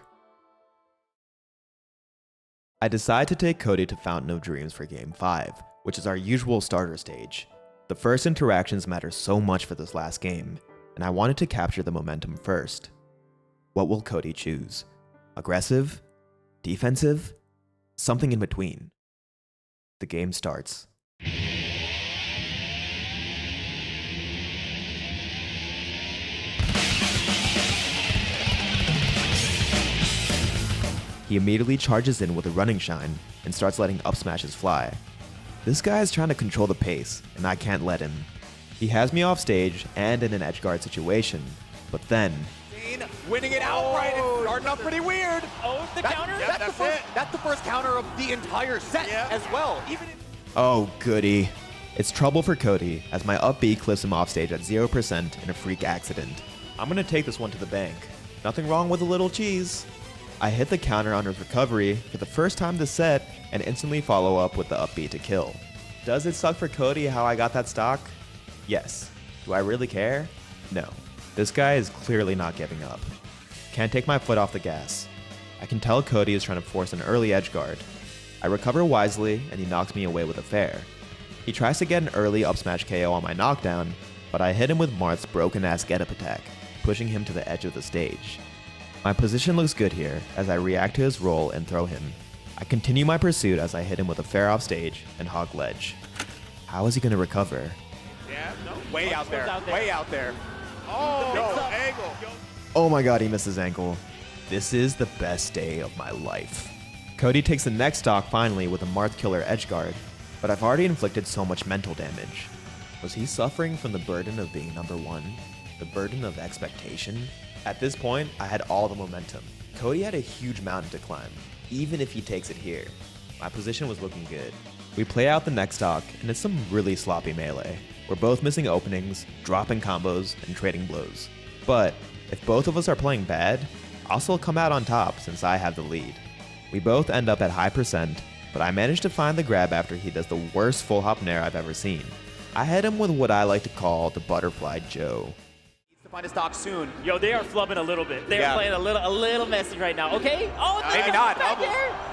Speaker 1: I decide to take Cody to Fountain of Dreams for game 5, which is our usual starter stage. The first interactions matter so much for this last game, and I wanted to capture the momentum first. What will Cody choose? Aggressive? Defensive? Something in between. The game starts. He immediately charges in with a running shine and starts letting up smashes fly. This guy is trying to control the pace, and I can't let him. He has me off stage and in an edgeguard situation, but then...
Speaker 10: Zain winning it outright and starting off pretty weird.
Speaker 11: Oh, the counter?
Speaker 10: That's the first counter of the entire set as well. Even if
Speaker 1: Oh, goody. It's trouble for Cody, as my up B clips him off stage at 0% in a freak accident. I'm gonna take this one to the bank. Nothing wrong with a little cheese. I hit the counter on his recovery for the first time this set and instantly follow up with the up B to kill. Does it suck for Cody how I got that stock? Yes. Do I really care? No. This guy is clearly not giving up. Can't take my foot off the gas. I can tell Cody is trying to force an early edgeguard. I recover wisely and he knocks me away with a fair. He tries to get an early up smash KO on my knockdown, but I hit him with Marth's broken ass get up attack, pushing him to the edge of the stage. My position looks good here as I react to his roll and throw him. I continue my pursuit as I hit him with a fair off stage and hog ledge. How is he going to recover?
Speaker 12: Yeah, no.
Speaker 10: way out there, way out there.
Speaker 12: Oh, no, angle.
Speaker 1: Oh my god, he missed his ankle. This is the best day of my life. Cody takes the next stock finally with a Marth killer edgeguard, but I've already inflicted so much mental damage. Was he suffering from the burden of being number one? The burden of expectation? At this point, I had all the momentum. Cody had a huge mountain to climb, even if he takes it here. My position was looking good. We play out the next stock, and it's some really sloppy melee. We're both missing openings, dropping combos, and trading blows. But if both of us are playing bad, I'll still come out on top since I have the lead. We both end up at high percent, but I managed to find the grab after he does the worst full hop nair I've ever seen. I hit him with what I like to call the butterfly Joe.
Speaker 11: Needs to find a stock soon.
Speaker 2: Yo, they are flubbing a little bit. They're playing a little messy right now. Okay? Oh,
Speaker 10: Maybe not.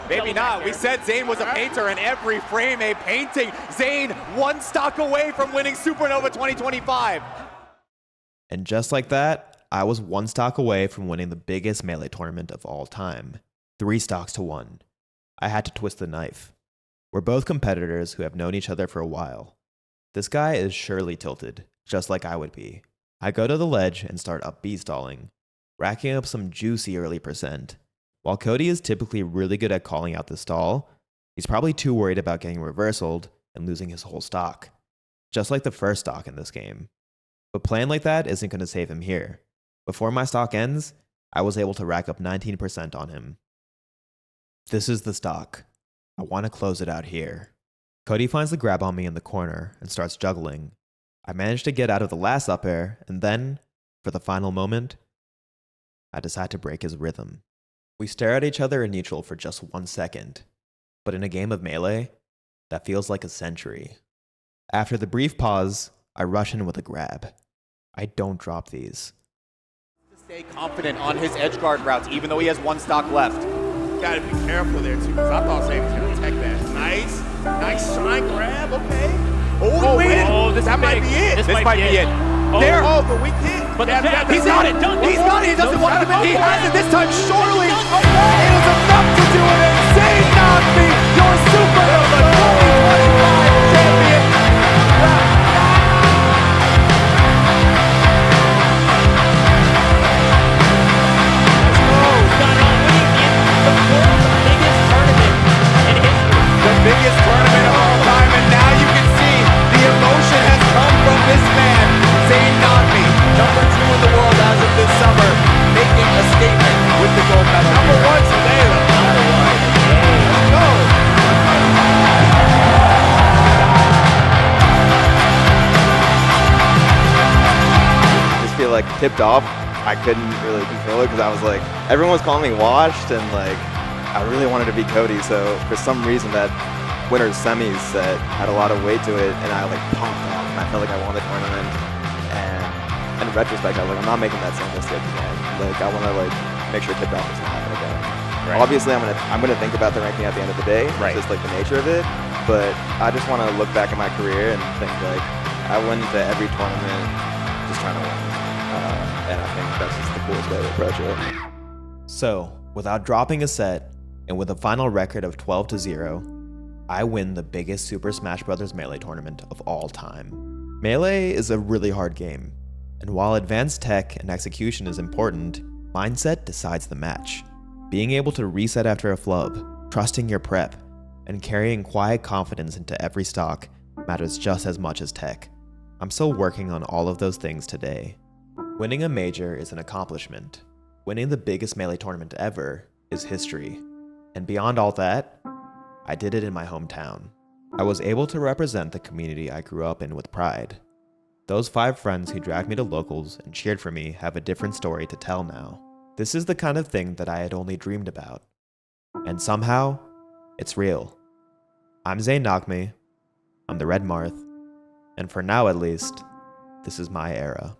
Speaker 10: Maybe not. We said Zain was a painter, and every frame a painting. Zain one stock away from winning Supernova 2025.
Speaker 1: And just like that, I was one stock away from winning the biggest melee tournament of all time. 3 stocks to 1. I had to twist the knife. We're both competitors who have known each other for a while. This guy is surely tilted, just like I would be. I go to the ledge and start up B stalling, racking up some juicy early percent. While Cody is typically really good at calling out the stall, he's probably too worried about getting reversaled and losing his whole stock, just like the first stock in this game. But playing like that isn't going to save him here. Before my stock ends, I was able to rack up 19% on him. This is the stock. I want to close it out here. Cody finds the grab on me in the corner and starts juggling. I manage to get out of the last up air, and then, for the final moment, I decide to break his rhythm. We stare at each other in neutral for just 1 second, but in a game of melee, that feels like a century. After the brief pause, I rush in with a grab. I don't drop these.
Speaker 10: To stay confident on his edgeguard routes, even though he has 1 stock left.
Speaker 12: Gotta be careful there too, because I thought Zain was gonna tech that. Nice shine grab, okay.
Speaker 10: Oh, wait.
Speaker 12: That might be it.
Speaker 10: This might be it.
Speaker 12: There. Oh, the weak hit.
Speaker 2: But
Speaker 10: He's got it. He's got it. He doesn't want to commit. He has it this time, surely. It was enough to do it. And Zain not me, your Supernova 2025 champion. Biggest tournament of all time, and now you can see the emotion has come from this man, Zain Nagmi, number 2 in the world as of this summer, making a statement with the gold medal. Number 1 today, though. Number 1. Let's go.
Speaker 13: I just feel like tipped off. I couldn't really control it because I was like, everyone was calling me washed, and like, I really wanted to beat Cody, so for some reason that winner's semis set had a lot of weight to it, and I like popped off, and I felt like I won the tournament. And in retrospect, I was like, I'm not making that same mistake again. Like, I want to like make sure tipped off doesn't happen again. Right. Obviously, I'm gonna think about the ranking at the end of the day, just like the nature of it. But I just want to look back at my career and think like I went into every tournament just trying to win, and I think that's just the coolest way to approach it.
Speaker 1: So, without dropping a set, and with a final record of 12-0, I win the biggest Super Smash Bros. Melee tournament of all time. Melee is a really hard game, and while advanced tech and execution is important, mindset decides the match. Being able to reset after a flub, trusting your prep, and carrying quiet confidence into every stock matters just as much as tech. I'm still working on all of those things today. Winning a major is an accomplishment. Winning the biggest Melee tournament ever is history. And beyond all that, I did it in my hometown. I was able to represent the community I grew up in with pride. Those 5 friends who dragged me to locals and cheered for me have a different story to tell now. This is the kind of thing that I had only dreamed about. And somehow, it's real. I'm Zain Nagmi, I'm the Red Marth, and for now at least, this is my era.